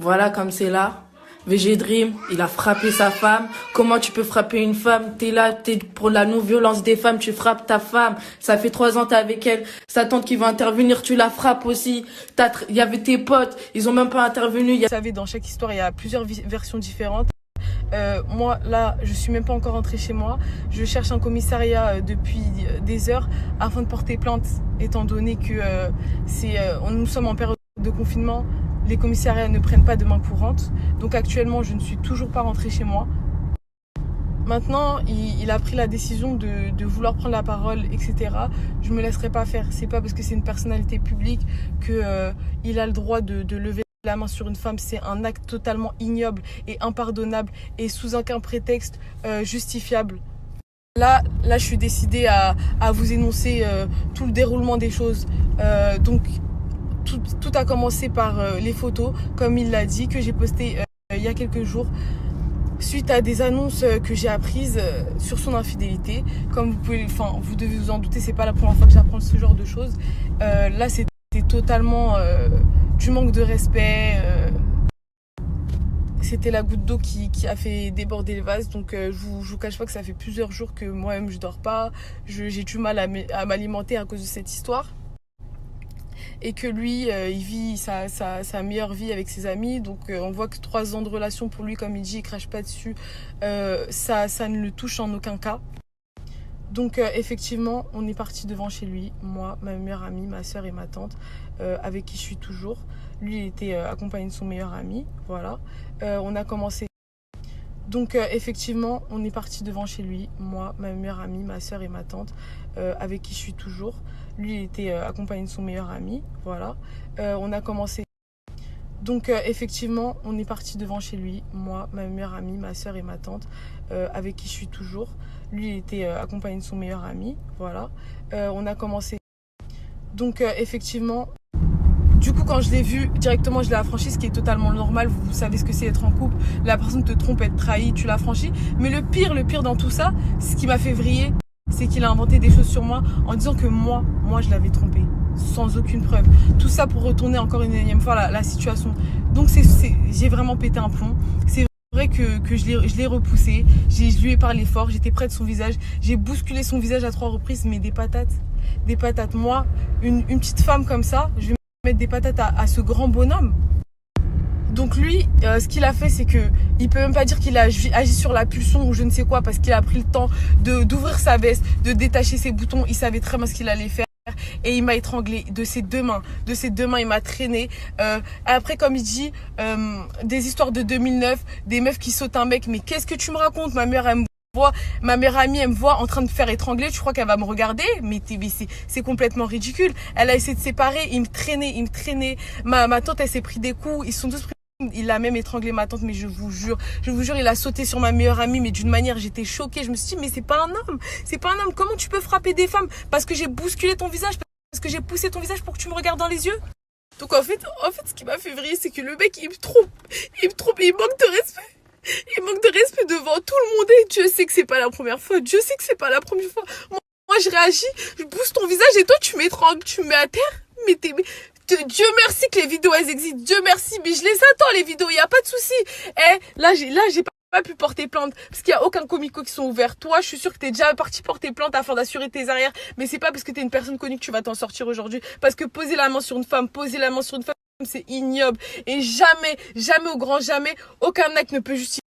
Voilà comme c'est là. VG Dream, il a frappé sa femme. Comment tu peux frapper une femme? T'es là, t'es pour la non-violence des femmes, tu frappes ta femme. Ça fait 3 ans, t'es avec elle. Sa tante qui va intervenir, tu la frappes aussi. Il y avait tes potes, ils ont même pas intervenu. Vous savez, dans chaque histoire, il y a plusieurs versions différentes. Moi, là, je suis même pas encore rentrée chez moi. Je cherche un commissariat depuis des heures afin de porter plainte, étant donné que nous sommes en période de confinement. Les commissariats ne prennent pas de main courante. Donc actuellement, je ne suis toujours pas rentrée chez moi. Maintenant, il a pris la décision de vouloir prendre la parole, etc. Je me laisserai pas faire. C'est pas parce que c'est une personnalité publique que il a le droit de lever la main sur une femme. C'est un acte totalement ignoble et impardonnable et sous aucun prétexte justifiable. Là, je suis décidée à vous énoncer tout le déroulement des choses. Donc, tout a commencé par les photos, comme il l'a dit, que j'ai postées il y a quelques jours, suite à des annonces que j'ai apprises sur son infidélité. Comme vous devez vous en douter, c'est pas la première fois que j'apprends ce genre de choses. Là, c'était totalement du manque de respect. C'était la goutte d'eau qui a fait déborder le vase. Donc je vous cache pas que ça fait plusieurs jours que moi-même je dors pas. J'ai du mal à m'alimenter à cause de cette histoire. Et que lui, il vit sa meilleure vie avec ses amis. Donc on voit que 3 ans de relation pour lui, comme il dit, il crache pas dessus. Ça ne le touche en aucun cas. Donc effectivement, on est parti devant chez lui, moi, ma meilleure amie, ma soeur et ma tante, avec qui je suis toujours. Lui, il était accompagné de son meilleur ami, voilà. On a commencé. Donc effectivement, on est parti devant chez lui, moi, ma meilleure amie, ma soeur et ma tante, avec qui je suis toujours. Lui, il était accompagné de son meilleur ami, voilà. On a commencé. Donc effectivement, on est parti devant chez lui, moi, ma meilleure amie, ma soeur et ma tante, avec qui je suis toujours. Lui, il était accompagné de son meilleur ami, voilà. On a commencé. Donc effectivement, du coup, quand je l'ai vu, directement, je l'ai affranchi, ce qui est totalement normal. Vous savez ce que c'est être en couple. La personne te trompe, être trahi, tu l'affranchis. Mais le pire dans tout ça, ce qui m'a fait vriller, c'est qu'il a inventé des choses sur moi en disant que moi, je l'avais trompé. Sans aucune preuve. Tout ça pour retourner encore une énième fois la situation. Donc j'ai vraiment pété un plomb. C'est vrai que je l'ai repoussé. Je lui ai parlé fort. J'étais près de son visage. J'ai bousculé son visage à 3 reprises. Mais des patates. Des patates. Moi, une petite femme comme ça, je vais mettre des patates à ce grand bonhomme. Donc lui, ce qu'il a fait, c'est que il peut même pas dire qu'il a agi sur la pulsion ou je ne sais quoi, parce qu'il a pris le temps d'ouvrir sa veste, de détacher ses boutons. Il savait très bien ce qu'il allait faire. Et il m'a étranglé de ses deux mains. De ses 2 mains, il m'a traîné. Après, comme il dit, des histoires de 2009, des meufs qui sautent un mec. Mais qu'est-ce que tu me racontes? Ma meilleure amie, elle me voit en train de faire étrangler. Tu crois qu'elle va me regarder? Mais c'est complètement ridicule. Elle a essayé de séparer. Il me traînait. Ma tante, elle s'est pris des coups. Ils sont tous pris. Il a même étranglé ma tante, mais je vous jure, il a sauté sur ma meilleure amie, mais d'une manière, j'étais choquée. Je me suis dit, mais c'est pas un homme. Comment tu peux frapper des femmes? Parce que j'ai bousculé ton visage, parce que j'ai poussé ton visage pour que tu me regardes dans les yeux. Donc en fait, ce qui m'a fait vriller, c'est que le mec, il me trompe, il manque de respect. Il manque de respect devant tout le monde et Dieu sait que c'est pas la première fois. Moi, je réagis, je pousse ton visage et toi, tu m'étrangles, tu me mets à terre. Mais Dieu merci que les vidéos elles existent, Dieu merci, mais je les attends les vidéos, il y a pas de souci. Là j'ai pas pu porter plainte parce qu'il y a aucun comico qui sont ouverts. Toi, je suis sûre que t'es déjà parti porter plainte afin d'assurer tes arrières, mais c'est pas parce que t'es une personne connue que tu vas t'en sortir aujourd'hui, parce que poser la main sur une femme, c'est ignoble et jamais au grand jamais aucun acte ne peut justifier